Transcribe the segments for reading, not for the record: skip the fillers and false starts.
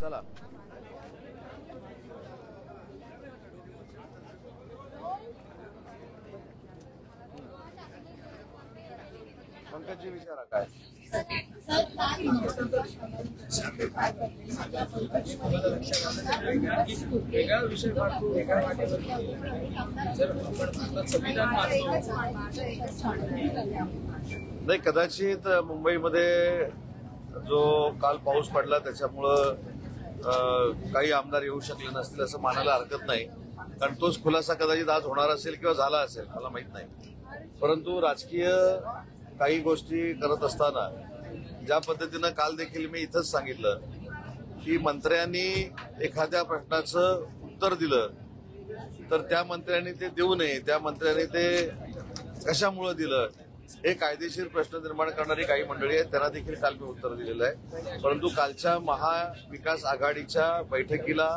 चला. पंकजी विचारा काय. वेगळा विषय वाटतो वेगळ्या नाही, कदाचित मुंबईमध्ये जो काल पाऊस पडला त्याच्यामुळं काही आमदार येऊ शकले नसतील असं मानायला हरकत नाही. कारण तोच खुलासा कदाचित आज होणार असेल किंवा झाला असेल, मला माहित नाही. परंतु राजकीय काही गोष्टी करत असताना ज्या पद्धतीनं काल देखील मी इथंच सांगितलं की मंत्र्यांनी एखाद्या प्रश्नाचं उत्तर दिलं तर त्या मंत्र्यांनी ते देऊ नये, त्या मंत्र्यांनी ते कशामुळे दिलं, हे कायदेशीर प्रश्न निर्माण करणारी काही मंडळी आहेत, त्यांना देखील काल मी उत्तर दिलेलं आहे. परंतु कालच्या महाविकास आघाडीच्या बैठकीला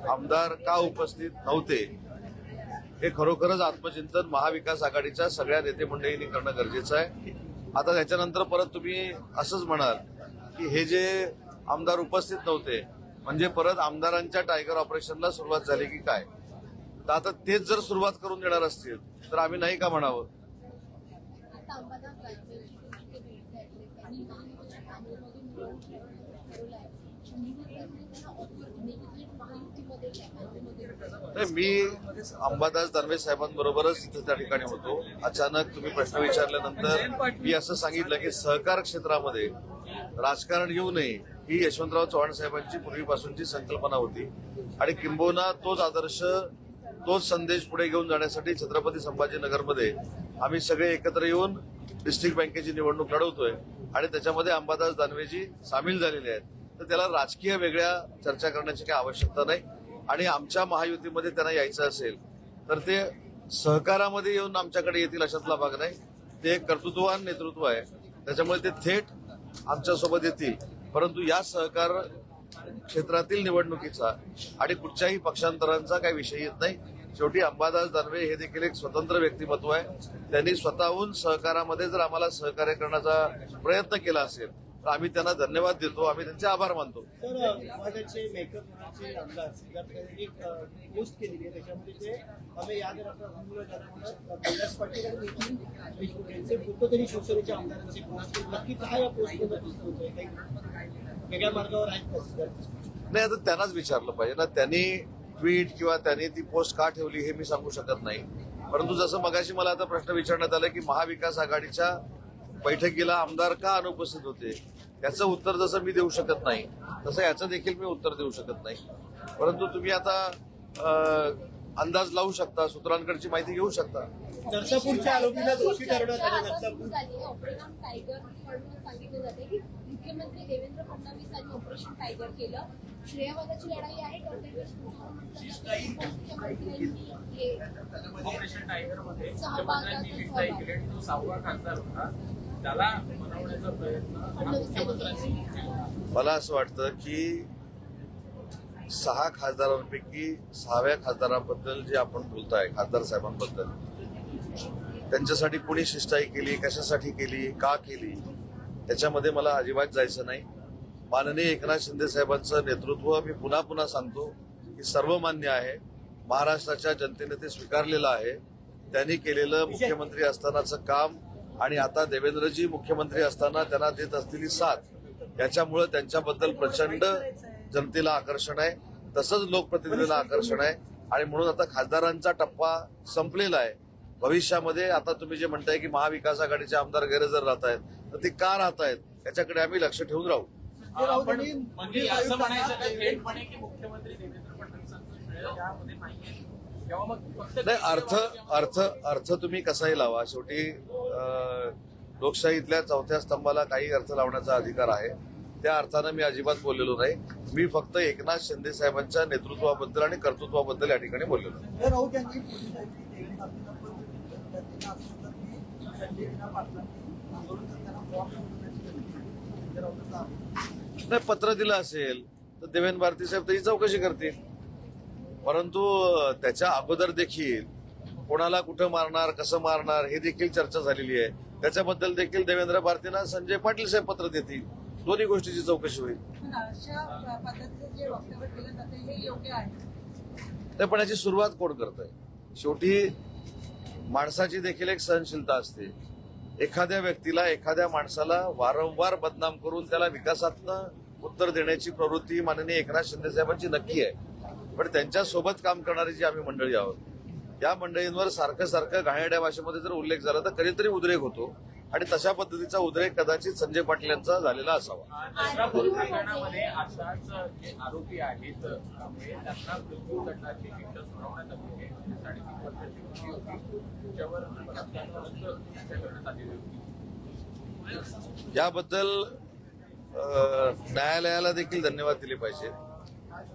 आमदार का उपस्थित नव्हते हे खरोखरच आत्मचिंतन महाविकास आघाडीच्या सगळ्या नेते मंडळींनी करणं गरजेचं आहे. आता त्याच्यानंतर परत तुम्ही असंच म्हणाल की हे जे आमदार उपस्थित नव्हते म्हणजे परत आमदारांच्या टायगर ऑपरेशनला सुरुवात झाली की काय. तर आता तेच जर सुरुवात करून देणार असतील तर आम्ही नाही का म्हणावं. मी अंबादास दानवे साहेबांबरोबरच त्या ठिकाणी होतो. अचानक तुम्ही प्रश्न विचारल्यानंतर मी असं सांगितलं की सहकार क्षेत्रामध्ये राजकारण येऊ नये ही यशवंतराव चव्हाण साहेबांची पूर्वीपासूनची संकल्पना होती आणि किंबहुना तोच आदर्श तोच संदेश पुढे घेऊन जाण्यासाठी छत्रपती संभाजीनगरमध्ये आम्ही सगळे एकत्र येऊन डिस्ट्रिक्ट बँकेची निवडणूक लढवतोय आणि त्याच्यामध्ये अंबादास दानवेजी सामील झालेले आहेत. तर त्याला राजकीय वेगळ्या चर्चा करण्याची काही आवश्यकता नाही आणि आमच्या महायुतीमध्ये त्यांना यायचं असेल तर ते सहकारामध्ये येऊन आमच्याकडे येतील अशातला भाग नाही. ते एक कर्तृत्ववान नेतृत्व आहे, त्याच्यामुळे ते थेट आमच्यासोबत येतील. परंतु या सहकार क्षेत्रातील निवडणुकीचा आणि कुठच्याही पक्षांतरांचा काही विषय येत नाही. शेवटी अंबादास दानवे हे देखील एक स्वतंत्र व्यक्तिमत्व आहे. त्यांनी स्वतःहून सहकारामध्ये जर आम्हाला सहकार्य करण्याचा प्रयत्न केला असेल तर आम्ही त्यांना धन्यवाद देतो, आम्ही त्यांचे आभार मानतो. समाजाचे मेकअपचे आमदार एक पोस्ट केलेली आहे, त्याच्यामध्ये ते आम्ही याद कैलास पाटील आणि नितीन देशमुख यांचे फोटो त्यांनी शिवसेनेच्या आमदारांचे पोस्ट केले. नक्की काय या पोस्टमध्ये होतोय, काही वेगळ्या मार्गावर आहेत का? नाही, आता त्यांनाच विचारलं पाहिजे ना. त्यांनी ट्विट किंवा त्यांनी ती पोस्ट का ठेवली हे मी सांगू शकत नाही. परंतु जसं मगाशी मला आता प्रश्न विचारण्यात आला की महाविकास आघाडीच्या बैठकीला आमदार का अनुपस्थित होते, याचं उत्तर जसं मी देऊ शकत नाही तसं याचं देखील मी उत्तर देऊ शकत नाही. परंतु तुम्ही आता अंदाज लावू शकता, सूत्रांकडची माहिती घेऊ शकता. नरसापूरच्या आरोपीला दोषी ठरवण्यात आलं. नरसापूर ऑपरेशन टायगर कडून सांगितलं जाते की मुख्यमंत्री देवेंद्र फडणवीस यांनी ऑपरेशन टायगर केलं. श्रेयवादाची लढाई आहे. ऑपरेशन टायगरमध्ये मुख्यमंत्र्यांनी विटाई केली आणि तो 6वा खासदार होता, त्याला बनवण्याचा प्रयत्न मुख्यमंत्र्यांनी केला. मला असं वाटतं की 6 खासदारांपैकी 6व्या खासदारांबद्दल जे आपण बोलताय, खासदार साहेबांबद्दल, त्यांच्यासाठी कोणी शिष्टाई केली, कशासाठी केली, का केली, त्याच्यामध्ये मला अजिबात जायचं नाही. माननीय एकनाथ शिंदे साहेबांचं नेतृत्व मी पुन्हा पुन्हा सांगतो की सर्वमान्य आहे. महाराष्ट्राच्या जनतेने ते स्वीकारलेलं आहे. त्यांनी केलेलं मुख्यमंत्री असतानाचं काम आणि आता देवेंद्रजी मुख्यमंत्री असताना त्यांना देत असलेली साथ, याच्यामुळे त्यांच्याबद्दल प्रचंड जनतेला आकर्षण आहे, तसंच लोकप्रतिनिधीला आकर्षण आहे. आणि म्हणून आता खासदारांचा टप्पा संपलेला आहे. भविष्यामध्ये आता तुम्ही जे म्हणताय की महाविकास आघाडीचे आमदार गैरहजर राहत आहेत, तर ते का राहत आहेत याच्याकडे आम्ही लक्ष ठेवून राहू. आपण म्हणजे असं म्हणायचं का थेटपणे की मुख्यमंत्री देवेंद्र फडणवीसांचं श्रेय यामध्ये नाहीये किंवा मग फक्त नाही, अर्थ तुम्ही कसाही लावा. शेवटी लोकशाहीतल्या 4थ्या स्तंभाला काही अर्थ लावण्याचा अधिकार आहे. त्या अर्थानं मी अजिबात बोललेलो नाही. मी फक्त एकनाथ शिंदे साहेबांच्या नेतृत्वाबद्दल आणि कर्तृत्वाबद्दल या ठिकाणी बोललेलो. नाही, पत्र दिलं असेल तर देवेंद्र भारती साहेब त्याची चौकशी करतील. परंतु त्याच्या अगोदर देखील कोणाला कुठं मारणार, कसं मारणार हे देखील चर्चा झालेली आहे. त्याच्याबद्दल देखील देवेंद्र भारतींना संजय पाटील साहेब पत्र देतील. दोन्ही गोष्टीची चौकशी होईल. पण अशा पद्धतीचं जे वक्तव्य केलं जाते हे योग्य आहे. नाही, पण याची सुरुवात कोण करतंय? शेवटी माणसाची देखील एक सहनशीलता असते. एखाद्या व्यक्तीला, एखाद्या माणसाला वारंवार बदनाम करून त्याला विकासातनं उत्तर देण्याची प्रवृत्ती माननीय एकनाथ शिंदे साहेबांची नक्की आहे. पण त्यांच्यासोबत काम करणारी जी आम्ही मंडळी आहोत, त्या मंडळींवर सारखं सारखं घाणेरड्या भाषेमध्ये जर उल्लेख झाला तर कधीतरी उद्रेक होतो आणि तशा पद्धतीचा उद्रेक कदाचित संजय पाटील यांचा झालेला असावा. चंद्रपूर प्रकरणामध्ये अशाच जे आरोपी आहेत त्यामुळे त्यांना मृत्यूदंडाची शिक्षा सुनावण्यात आली आहे. 3.5 वर्षाची मुलगी होती, त्याच्यावर बलात्कारानंतर शिक्षा करण्यात आलेली होती. याबद्दल न्यायालयाला देखील धन्यवाद दिले पाहिजे.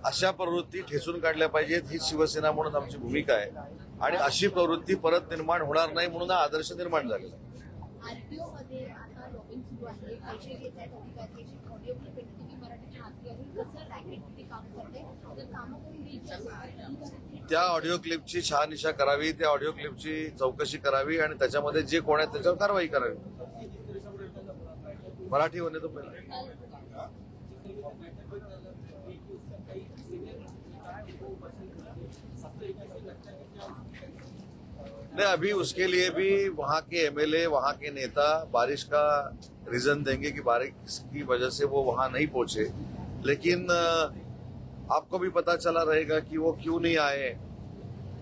अशा प्रवृत्ती ठेचून काढल्या पाहिजेत ही शिवसेना म्हणून आमची भूमिका आहे आणि अशी प्रवृत्ती परत निर्माण होणार नाही म्हणून हा आदर्श निर्माण झालेला आहे. आरटीओ मध्ये आता लॉबिंग सुरू आहे, पैसे घेत आहेत अधिकारी, याची ऑडिओ क्लिप येते की मराठीच्या हाती आहे, कसं रॅकेट ते काम करते, तर कामं करून द्यायची. त्या ऑडिओ क्लिपची शहानिशा करावी, त्या ऑडिओ क्लिपची चौकशी करावी आणि त्याच्यामध्ये जे कोण आहे त्याच्यावर कारवाई करावी. मराठी होने तो पहले. नहीं, अभी उसके लिए भी वहाँ के एमएलए, वहाँ के नेता बारिश का रीजन देंगे कि बारिश की वजह से वो वहाँ नहीं पहुंचे. लेकिन आपको भी पता चला रहेगा कि वो क्यों नहीं आए,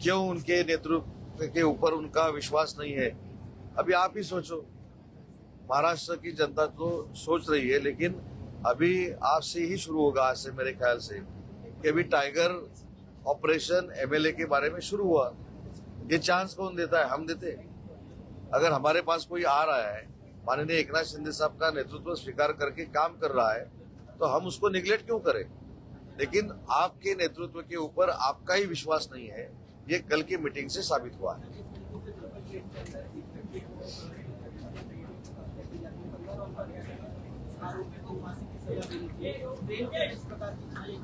क्यों उनके नेतृत्व के ऊपर उनका विश्वास नहीं है. अभी आप ही सोचो. महाराष्ट्र की जनता तो सोच रही है, लेकिन अभी आज से ही शुरू होगा, आज से मेरे ख्याल से, कि अभी टाइगर ऑपरेशन एमएलए के बारे में शुरू हुआ. ये चांस कौन देता है? हम देते हैं. अगर हमारे पास कोई आ रहा है, माननीय एकनाथ शिंदे साहब का नेतृत्व स्वीकार करके काम कर रहा है, तो हम उसको निगलेक्ट क्यों करें? लेकिन आपके नेतृत्व के ऊपर आपका ही विश्वास नहीं है, ये कल की मीटिंग से साबित हुआ है.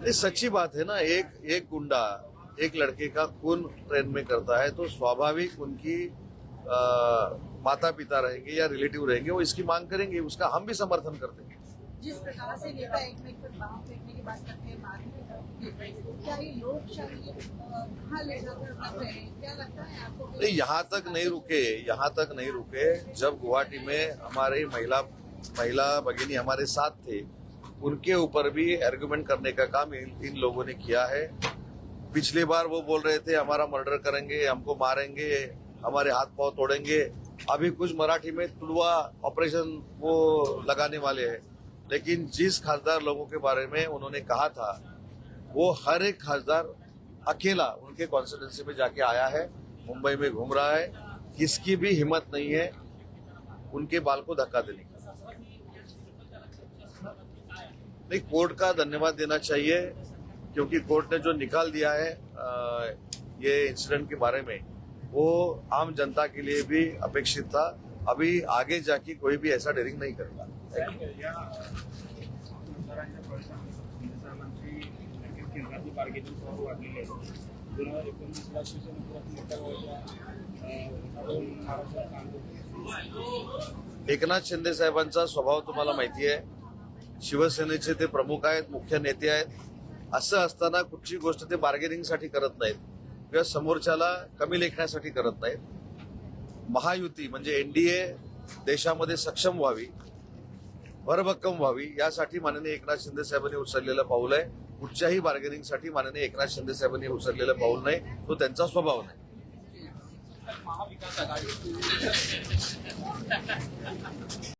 ये सच्ची बात है ना. एक गुंडा एक लड़के का खून ट्रेन में करता है तो स्वाभाविक उनकी माता पिता रहेंगे या रिलेटिव रहेंगे, वो इसकी मांग करेंगे, उसका हम भी समर्थन करते हैं. जिस प्रकार से नेता एक में पर बाहर फेंकने की बात करते हैं, क्या ये लोकशाही कहाँ ले जाकर रख रहे हैं? क्या लगता है आपको? नहीं, यहाँ तक नहीं रुके. जब गुवाहाटी में हमारे महिला भगिनी हमारे साथ थे, उनके ऊपर भी आर्गुमेंट करने का काम इन लोगों ने किया है. पिछली बार वो बोल रहे थे हमारा मर्डर करेंगे, हमको मारेंगे, हमारे हाथ पांव तोड़ेंगे. अभी कुछ मराठी में तुड़वा ऑपरेशन वो लगाने वाले हैं. लेकिन जिस खासदार लोगों के बारे में उन्होंने कहा था, वो हर एक खासदार अकेला उनके कॉन्स्टिट्यूंसी में जाके आया है, मुंबई में घूम रहा है. किसकी भी हिम्मत नहीं है उनके बाल को धक्का देने की. नहीं, कोर्ट का धन्यवाद देना चाहिए, क्योंकि कोर्ट ने जो निकाल दिया है ये इंसिडेंट के बारे में, वो आम जनता के लिए भी अपेक्षित था. अभी आगे जाके कोई भी ऐसा डेरिंग नहीं करेगा. एकनाथ शिंदे साहेबांचा स्वभाव तुम्हाला माहिती आहे. शिवसेनेचे ते प्रमुख आहेत, मुख्य नेते आहेत. असं असताना कुठची गोष्ट ते बार्गेनिंगसाठी करत नाहीत किंवा समोरच्याला कमी लेखण्यासाठी करत नाहीत. महायुती म्हणजे एनडीए देशामध्ये सक्षम व्हावी, भरभक्कम व्हावी, यासाठी माननीय एकनाथ शिंदे साहेबांनी उचललेलं पाऊल आहे. कुठच्याही बार्गेनिंगसाठी माननीय एकनाथ शिंदे साहेबांनी उचललेलं पाऊल नाही, तो त्यांचा स्वभाव नाही. महाविकास आघाडी